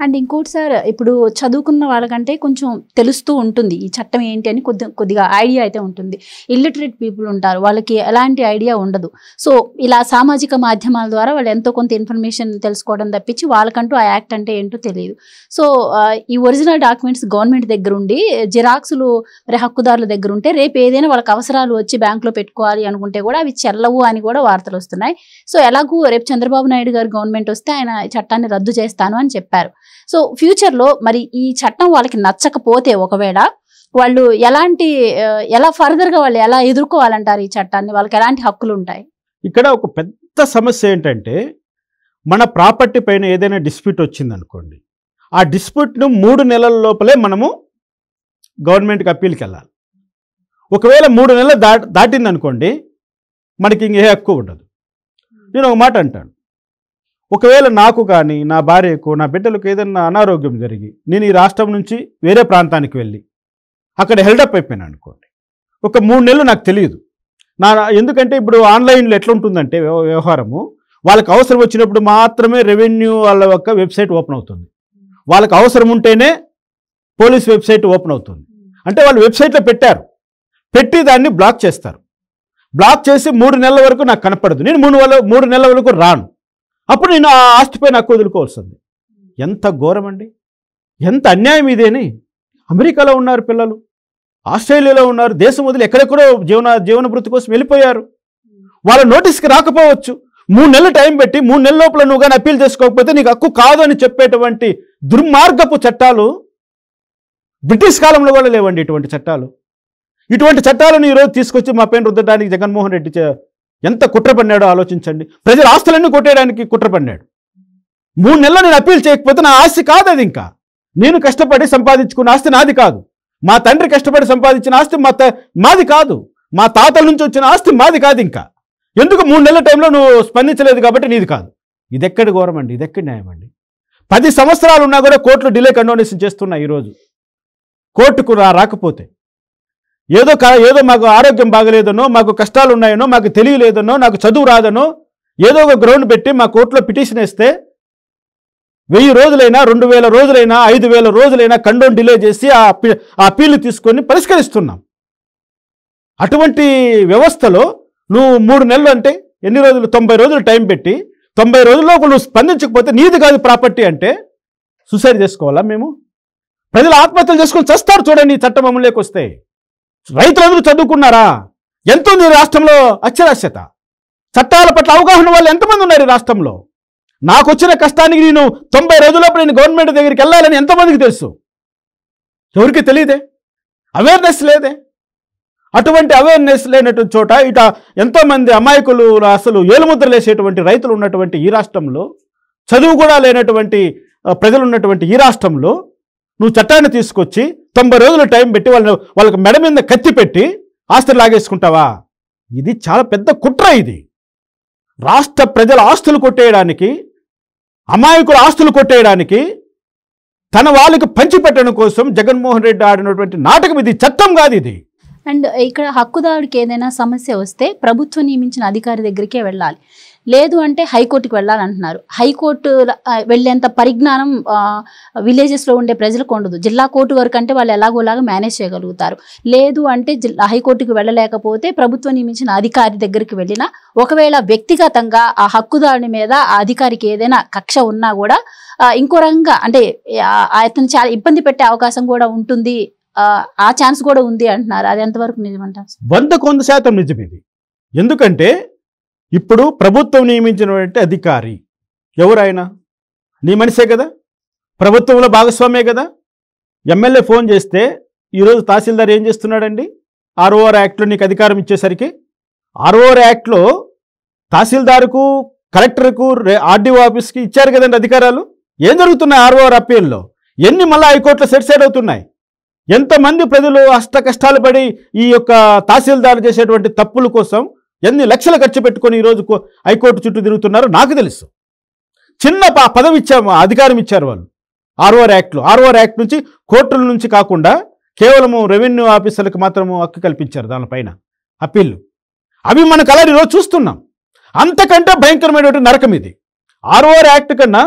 And ఇంకోటి sir, ఇప్పుడు చదువుకున్న వాళ్ళకంటే కొంచెం తెలుస్తూ ఉంటుంది ఈ చట్టం ఏంటి అని, కొద్దిగా ఐడియా అయితే ఉంటుంది. ఇల్లిటరేట్ పీపుల్ ఉంటారు, వాళ్ళకి ఎలాంటి ఐడియా ఉండదు. సో ఇలా సామాజిక మాధ్యమాల ద్వారా వాళ్ళు ఎంతో కొంత ఇన్ఫర్మేషన్ తెలుసుకోవడం తప్పించి వాళ్ళకంటూ ఆ యాక్ట్ అంటే ఏంటో తెలియదు. సో ఈ ఒరిజినల్ డాక్యుమెంట్స్ గవర్నమెంట్ దగ్గర ఉండి జిరాక్సులు మరి హక్కుదారుల దగ్గర ఉంటే రేపు ఏదైనా వాళ్ళకి అవసరాలు వచ్చి బ్యాంకులో పెట్టుకోవాలి అనుకుంటే కూడా అవి చెల్లవు అని కూడా వార్తలు వస్తున్నాయి. సో ఎలాగూ రేపు చంద్రబాబు నాయుడు గారు గవర్నమెంట్ వస్తే ఆయన చట్టాన్ని రద్దు చేస్తాను అని చెప్పారు. సో ఫ్యూచర్లో మరి ఈ చట్టం వాళ్ళకి నచ్చకపోతే ఒకవేళ వాళ్ళు ఎలా ఫర్దర్గా వాళ్ళు ఎలా ఎదుర్కోవాలంటారు ఈ చట్టాన్ని? వాళ్ళకి ఎలాంటి హక్కులు ఉంటాయి? ఇక్కడ ఒక పెద్ద సమస్య ఏంటంటే, మన ప్రాపర్టీ పైన ఏదైనా డిస్ప్యూట్ వచ్చిందనుకోండి, ఆ డిస్ప్యూట్ను 3 నెలల లోపలే మనము గవర్నమెంట్కి అప్పీల్కి వెళ్ళాలి. ఒకవేళ 3 నెలలు దాటిందనుకోండి, మనకి ఇంకే హక్కు ఉండదు. నేను ఒక మాట అంటాను, ఒకవేళ నాకు కానీ నా భార్యకు నా బిడ్డలకు ఏదైనా అనారోగ్యం జరిగి నేను ఈ రాష్ట్రం నుంచి వేరే ప్రాంతానికి వెళ్ళి అక్కడ హెల్డప్ అయిపోయాను అనుకోండి, ఒక 3 నెలలు నాకు తెలియదు. ఎందుకంటే ఇప్పుడు ఆన్లైన్లో ఎట్లా ఉంటుందంటే వ్యవహారము, వాళ్ళకి అవసరం వచ్చినప్పుడు మాత్రమే రెవెన్యూ వాళ్ళ యొక్క వెబ్సైట్ ఓపెన్ అవుతుంది. వాళ్ళకి అవసరం ఉంటేనే పోలీస్ వెబ్సైట్ ఓపెన్ అవుతుంది. అంటే వాళ్ళు వెబ్సైట్లో పెట్టి దాన్ని బ్లాక్ చేస్తారు. బ్లాక్ చేసి 3 నెలల వరకు నాకు కనపడదు, నేను 3 నెలల వరకు రాను. అప్పుడు నేను ఆ ఆస్తిపై నాకు వదులుకోవాల్సింది. ఎంత ఘోరం అండి, ఎంత అన్యాయం ఇదేని. అమెరికాలో ఉన్నారు పిల్లలు, ఆస్ట్రేలియాలో ఉన్నారు, దేశం వదిలి ఎక్కడెక్కడో జీవన వృత్తి కోసం వెళ్ళిపోయారు. వాళ్ళ నోటీస్కి రాకపోవచ్చు. 3 నెలలు టైం పెట్టి 3 నెలల లోపల నువ్వు కానీ అప్పీల్ చేసుకోకపోతే నీకు హక్కు కాదు అని చెప్పేటువంటి దుర్మార్గపు చట్టాలు బ్రిటిష్ కాలంలో కూడా లేవండి. ఇటువంటి చట్టాలను ఈరోజు తీసుకొచ్చి మా పైన రుద్దడానికి జగన్మోహన్ రెడ్డి ఎంత కుట్రపడినాడో ఆలోచించండి. ప్రజల ఆస్తులన్నీ కొట్టేయడానికి కుట్రపడినాడు. 3 నెలలు నేను అప్పీల్ చేయకపోతే నా ఆస్తి కాదు అది. ఇంకా నేను కష్టపడి సంపాదించుకున్న ఆస్తి నాది కాదు. మా తండ్రి కష్టపడి సంపాదించిన ఆస్తి మాది కాదు. మా తాతల నుంచి వచ్చిన ఆస్తి మాది కాదు. ఇంకా ఎందుకు 3 నెలల టైంలో నువ్వు స్పందించలేదు కాబట్టి నీది కాదు. ఇది ఎక్కడి ఘోరం అండి, ఇది ఎక్కడి న్యాయం అండి? 10 సంవత్సరాలు ఉన్నా కూడా కోర్టులు డిలే కండోనేషన్ చేస్తున్నాయి. ఈరోజు కోర్టుకు రాకపోతే ఏదో మాకు ఆరోగ్యం బాగలేదనో, మాకు కష్టాలు ఉన్నాయనో, మాకు తెలియలేదనో, నాకు చదువు రాదనో ఏదో ఒక గ్రౌండ్ పెట్టి మా కోర్టులో పిటిషన్ వేస్తే 1000 రోజులైనా 2000 రోజులైనా 5000 రోజులైనా కండోన్ డిలే చేసి ఆ అప్పీల్ తీసుకొని పరిష్కరిస్తున్నాం. అటువంటి వ్యవస్థలో నువ్వు 3 నెలలు అంటే ఎన్ని రోజులు? 90 రోజులు టైం పెట్టి 90 రోజుల్లో నువ్వు స్పందించకపోతే నీది కాదు ప్రాపర్టీ అంటే సూసైడ్ చేసుకోవాలా మేము? ప్రజలు ఆత్మహత్యలు చేసుకొని చస్తారు. చూడండి, ఈ చట్టం అమలులోకి వస్తే రైతులందరూ చదువుకున్నారా? ఎంత ఉంది రాష్ట్రంలో అక్షరాస్యత? చట్టాల పట్ల అవగాహన వాళ్ళు ఎంతమంది ఉన్నారు ఈ రాష్ట్రంలో? నాకు వచ్చిన కష్టానికి నేను 90 రోజుల్లోపు నేను గవర్నమెంట్ దగ్గరికి వెళ్ళాలని ఎంతమందికి తెలుసు? ఎవరికి తెలియదే, అవేర్నెస్ లేదే. అటువంటి అవేర్నెస్ లేనటువంటి చోట ఇట ఎంతోమంది అమాయకులు అసలు ఏలుముద్రలు వేసేటువంటి రైతులు ఉన్నటువంటి ఈ రాష్ట్రంలో, చదువు కూడా లేనటువంటి ప్రజలు ఉన్నటువంటి ఈ రాష్ట్రంలో నువ్వు చట్టాన్ని తీసుకొచ్చి 90 రోజులు టైం పెట్టి వాళ్ళకి మెడ మీద కత్తి పెట్టి ఆస్తులు లాగేసుకుంటావా? ఇది చాలా పెద్ద కుట్ర. ఇది రాష్ట్ర ప్రజల ఆస్తులు కొట్టేయడానికి, అమాయకుల ఆస్తులు కొట్టేయడానికి, తన వాళ్ళకి పంచిపెట్టడం కోసం జగన్మోహన్ రెడ్డి ఆడినటువంటి నాటకం ఇది. చట్టం కాదు ఇది. అండ్ ఇక్కడ హక్కుదారుడికి ఏదైనా సమస్య వస్తే ప్రభుత్వం నియమించిన అధికారి దగ్గరికే వెళ్ళాలి, లేదు అంటే హైకోర్టుకి వెళ్ళాలంటున్నారు. హైకోర్టు వెళ్ళేంత పరిజ్ఞానం విలేజెస్లో ఉండే ప్రజలకు ఉండదు. జిల్లా కోర్టు వరకు అంటే వాళ్ళు ఎలాగోలాగా మేనేజ్ చేయగలుగుతారు. లేదు అంటే హైకోర్టుకి వెళ్ళలేకపోతే ప్రభుత్వం నియమించిన అధికారి దగ్గరికి వెళ్ళినా, ఒకవేళ వ్యక్తిగతంగా ఆ హక్కుదారుని మీద ఆ అధికారికి ఏదైనా కక్ష ఉన్నా కూడా ఇంకో రకంగా అంటే అతను చాలా ఇబ్బంది పెట్టే అవకాశం కూడా ఉంటుంది, ఆ ఛాన్స్ కూడా ఉంది అంటున్నారు. అది ఎంతవరకు నిజమంటారు? 100% నిజం ఇది. ఎందుకంటే ఇప్పుడు ప్రభుత్వం నియమించినటువంటి అధికారి ఎవరైనా నీ మనిషే కదా, ప్రభుత్వంలో భాగస్వామే కదా. ఎమ్మెల్యే ఫోన్ చేస్తే ఈరోజు తహసీల్దార్ ఏం చేస్తున్నాడండి? ROR యాక్ట్లో నీకు అధికారం ఇచ్చేసరికి ROR యాక్ట్లో తహసీల్దార్కు, కలెక్టర్కు, RDO ఆఫీస్కి ఇచ్చారు కదండి అధికారాలు. ఏం జరుగుతున్నాయి ROR అప్పీల్లో? ఎన్ని మళ్ళీ హైకోర్టులో సెటిల్ అవుతున్నాయి? ఎంతమంది ప్రజలు అష్ట కష్టాలు పడి ఈ యొక్క తహసీల్దార్ చేసేటువంటి తప్పుల కోసం ఎన్ని లక్షలు ఖర్చు పెట్టుకొని ఈరోజు హైకోర్టు చుట్టూ తిరుగుతున్నారో నాకు తెలుసు. చిన్న పదవి ఇచ్చాము, అధికారం ఇచ్చారు వాళ్ళు ROR యాక్ట్లో. ROR యాక్ట్ నుంచి కోర్టుల నుంచి కాకుండా కేవలము రెవెన్యూ ఆఫీసర్లకు మాత్రము హక్కు కల్పించారు దానిపైన అప్పీళ్ళు. అవి మనకు అలా ఈరోజు చూస్తున్నాం. అంతకంటే భయంకరమైనటువంటి నరకం ఇది. ROR యాక్ట్ కన్నా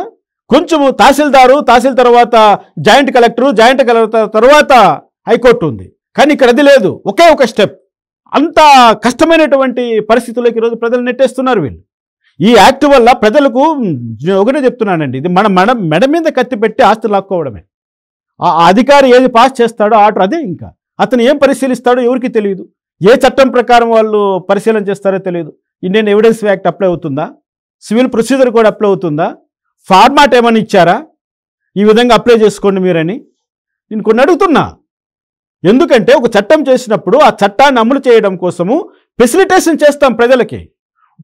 కొంచెము తహసీల్దారు, తహసీల్ తర్వాత జాయింట్ కలెక్టరు, జాయింట్ కలెక్టర్ తర్వాత హైకోర్టు ఉంది. కానీ ఇక్కడ అది లేదు, ఒకే ఒక స్టెప్. అంత కష్టమైనటువంటి పరిస్థితుల్లోకి ఈరోజు ప్రజలు నెట్టేస్తున్నారు వీళ్ళు. ఈ యాక్ట్ వల్ల ప్రజలకు ఒకటే చెప్తున్నానండి, ఇది మన మెడ మీద కత్తి పెట్టి ఆస్తి లాక్కోవడమే. ఆ అధికారి ఏది పాస్ చేస్తాడో ఆర్డర్ అదే. ఇంకా అతను ఏం పరిశీలిస్తాడో ఎవరికి తెలియదు, ఏ చట్టం ప్రకారం వాళ్ళు పరిశీలన చేస్తారో తెలియదు. ఇండియన్ ఎవిడెన్స్ యాక్ట్ అప్లై అవుతుందా, సివిల్ ప్రొసీజర్ కూడా అప్లై అవుతుందా, ఫార్మాట్ ఏమని ఇచ్చారా, ఈ విధంగా అప్లై చేసుకోండి మీరని నేను కొన్ని అడుగుతున్నా. ఎందుకంటే ఒక చట్టం చేసినప్పుడు ఆ చట్టాన్ని అమలు చేయడం కోసము ఫెసిలిటేషన్ చేస్తాం ప్రజలకి,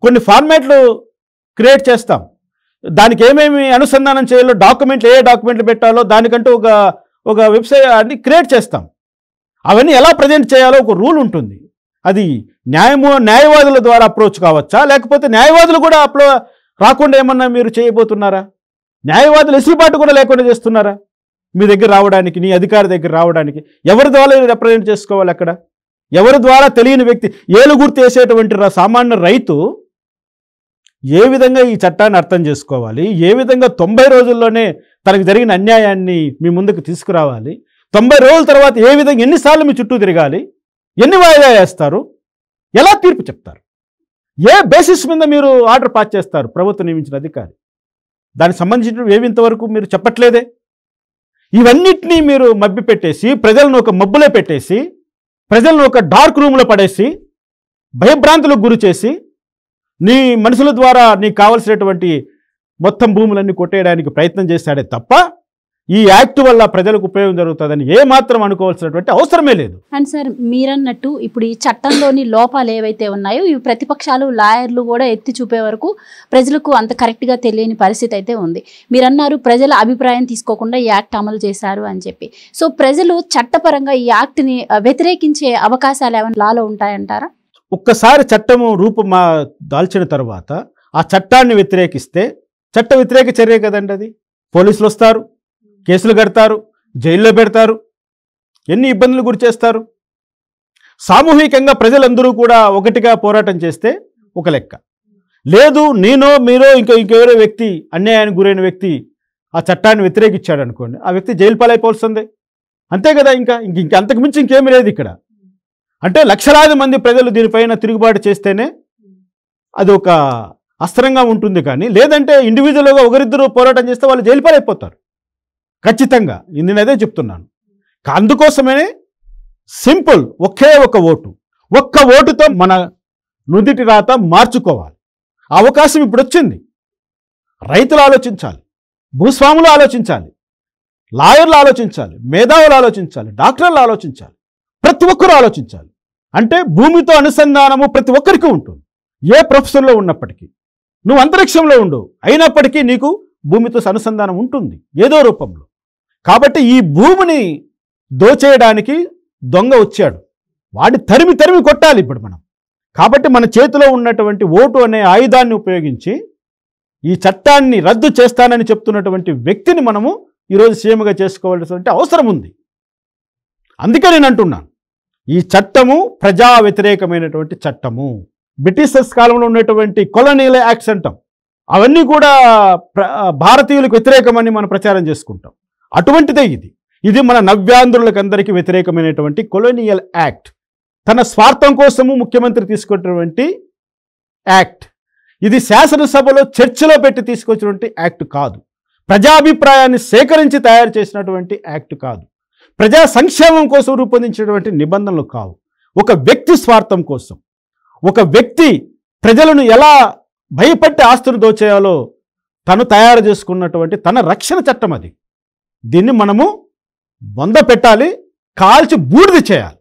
కొన్ని ఫార్మాట్లు క్రియేట్ చేస్తాం, దానికి ఏమేమి అనుసంధానం చేయాలో, డాక్యుమెంట్లు ఏ డాక్యుమెంట్లు పెట్టాలో దానికంటూ ఒక వెబ్సైట్ అన్ని క్రియేట్ చేస్తాం. అవన్నీ ఎలా ప్రజెంట్ చేయాలో ఒక రూల్ ఉంటుంది. అది న్యాయవాదుల ద్వారా అప్రోచ్ కావచ్చా, లేకపోతే న్యాయవాదులు కూడా రాకుండా ఏమన్నా మీరు చేయబోతున్నారా? న్యాయవాదులు ఎసులుబాటు కూడా లేకుండా చేస్తున్నారా మీ దగ్గర రావడానికి, నీ అధికారి దగ్గర రావడానికి? ఎవరి ద్వారా రిప్రజెంట్ చేసుకోవాలి అక్కడ? ఎవరి ద్వారా తెలియని వ్యక్తి, ఏలు గుర్తు వేసేటువంటి సామాన్య రైతు ఏ విధంగా ఈ చట్టాన్ని అర్థం చేసుకోవాలి? ఏ విధంగా 90 రోజుల్లోనే తనకు జరిగిన అన్యాయాన్ని మీ ముందుకు తీసుకురావాలి? 90 రోజుల తర్వాత ఏ విధంగా, ఎన్నిసార్లు మీ చుట్టూ తిరగాలి, ఎన్ని వాయిదా వేస్తారు, ఎలా తీర్పు చెప్తారు, ఏ బేసిస్ మీద మీరు ఆర్డర్ పాస్ చేస్తారు? ప్రభుత్వం నియమించిన అధికారి దానికి సంబంధించిన ఏమి ఇంతవరకు మీరు చెప్పట్లేదే. ఇవన్నిటినీ మీరు మబ్బి పెట్టేసి, ప్రజలను ఒక మబ్బులో పెట్టేసి, ప్రజలను ఒక డార్క్ రూమ్లో పడేసి, భయభ్రాంతులకు గురి చేసి, నీ మనుషుల ద్వారా నీకు కావలసినటువంటి మొత్తం భూములన్నీ కొట్టేయడానికి ప్రయత్నం చేశాడే తప్ప ఈ యాక్ట్ వల్ల ప్రజలకు ఉపయోగం జరుగుతుందని ఏమాత్రం అనుకోవాల్సినటువంటి అవసరమే లేదు. అండ్ సార్, మీరన్నట్టు ఇప్పుడు ఈ చట్టంలోని లోపాలు ఏవైతే ఉన్నాయో ఇవి ప్రతిపక్షాలు, లాయర్లు కూడా ఎత్తి చూపే వరకు ప్రజలకు అంత కరెక్ట్గా తెలియని పరిస్థితి అయితే ఉంది. మీరన్నారు ప్రజల అభిప్రాయం తీసుకోకుండా ఈ యాక్ట్ అమలు చేశారు అని చెప్పి. సో ప్రజలు చట్టపరంగా ఈ యాక్ట్ని వ్యతిరేకించే అవకాశాలు ఏమైనా లాలో ఉంటాయంటారా? ఒక్కసారి చట్టము రూపం దాల్చిన తర్వాత ఆ చట్టాన్ని వ్యతిరేకిస్తే చట్ట వ్యతిరేక చర్య కదండి అది. పోలీసులు వస్తారు, కేసులు కడతారు, జైల్లో పెడతారు, ఎన్ని ఇబ్బందులు గురి చేస్తారు. సామూహికంగా ప్రజలందరూ కూడా ఒకటిగా పోరాటం చేస్తే ఒక లెక్క. లేదు, నేనో మీరో ఇంకెవరో వ్యక్తి, అన్యాయానికి గురైన వ్యక్తి ఆ చట్టాన్ని వ్యతిరేకించాడు అనుకోండి, ఆ వ్యక్తి జైలు పాలైపోవాల్సిందే. అంతే కదా. ఇంకా అంతకు మించి ఇంకేమీ లేదు ఇక్కడ. అంటే లక్షలాది మంది ప్రజలు దీనిపైన తిరుగుబాటు చేస్తేనే అది ఒక అస్త్రంగా ఉంటుంది. కానీ లేదంటే ఇండివిజువల్గా ఒకరిద్దరు పోరాటం చేస్తే వాళ్ళు జైలు పాలైపోతారు ఖచ్చితంగా. నేను అదే చెప్తున్నాను. అందుకోసమే సింపుల్, ఒకే ఒక ఓటు, ఒక్క ఓటుతో మన నుదిటి రాత మార్చుకోవాలి. అవకాశం ఇప్పుడు వచ్చింది. రైతులు ఆలోచించాలి, భూస్వాములు ఆలోచించాలి, లాయర్లు ఆలోచించాలి, మేధావులు ఆలోచించాలి, డాక్టర్లు ఆలోచించాలి, ప్రతి ఒక్కరూ ఆలోచించాలి. అంటే భూమితో అనుసంధానము ప్రతి ఒక్కరికి ఉంటుంది. ఏ ప్రొఫెషన్లో ఉన్నప్పటికీ, నువ్వు అంతరిక్షంలో ఉండు అయినప్పటికీ నీకు భూమితో అనుసంధానం ఉంటుంది ఏదో రూపంలో. కాబట్టి ఈ భూమిని దోచేయడానికి దొంగ వచ్చాడు, వాడిని తరిమి కొట్టాలి ఇప్పుడు మనం. కాబట్టి మన చేతిలో ఉన్నటువంటి ఓటు అనే ఆయుధాన్ని ఉపయోగించి ఈ చట్టాన్ని రద్దు చేస్తానని చెప్తున్నటువంటి వ్యక్తిని మనము ఈరోజు సీఎంగా చేసుకోవాల్సినటువంటి అవసరం ఉంది. అందుకే నేను అంటున్నాను, ఈ చట్టము ప్రజా వ్యతిరేకమైనటువంటి చట్టము. బ్రిటిషర్స్ కాలంలో ఉన్నటువంటి కొలోనియల్ యాక్ట్స్ అంటాం, అవన్నీ కూడా భారతీయులకు వ్యతిరేకమని మనం ప్రచారం చేసుకుంటాం. అటువంటిదే ఇది మన నవ్యాంధ్రులకు అందరికీ వ్యతిరేకమైనటువంటి కొలోనియల్ యాక్ట్. తన స్వార్థం కోసము ముఖ్యమంత్రి తీసుకున్నటువంటి యాక్ట్. ఇది శాసనసభలో చర్చలో పెట్టి తీసుకొచ్చినటువంటి యాక్ట్ కాదు. ప్రజాభిప్రాయాన్ని సేకరించి తయారు చేసినటువంటి యాక్ట్ కాదు. ప్రజా సంక్షేమం కోసం రూపొందించినటువంటి నిబంధనలు కావు. ఒక వ్యక్తి స్వార్థం కోసం, ఒక వ్యక్తి ప్రజలను ఎలా భయపెట్టి ఆస్తులు దోచేయాలో తను తయారు చేసుకున్నటువంటి తన రక్షణ చట్టం అది. దీన్ని మనము బొంద పెట్టాలి, కాల్చి బూడిద చేయాలి.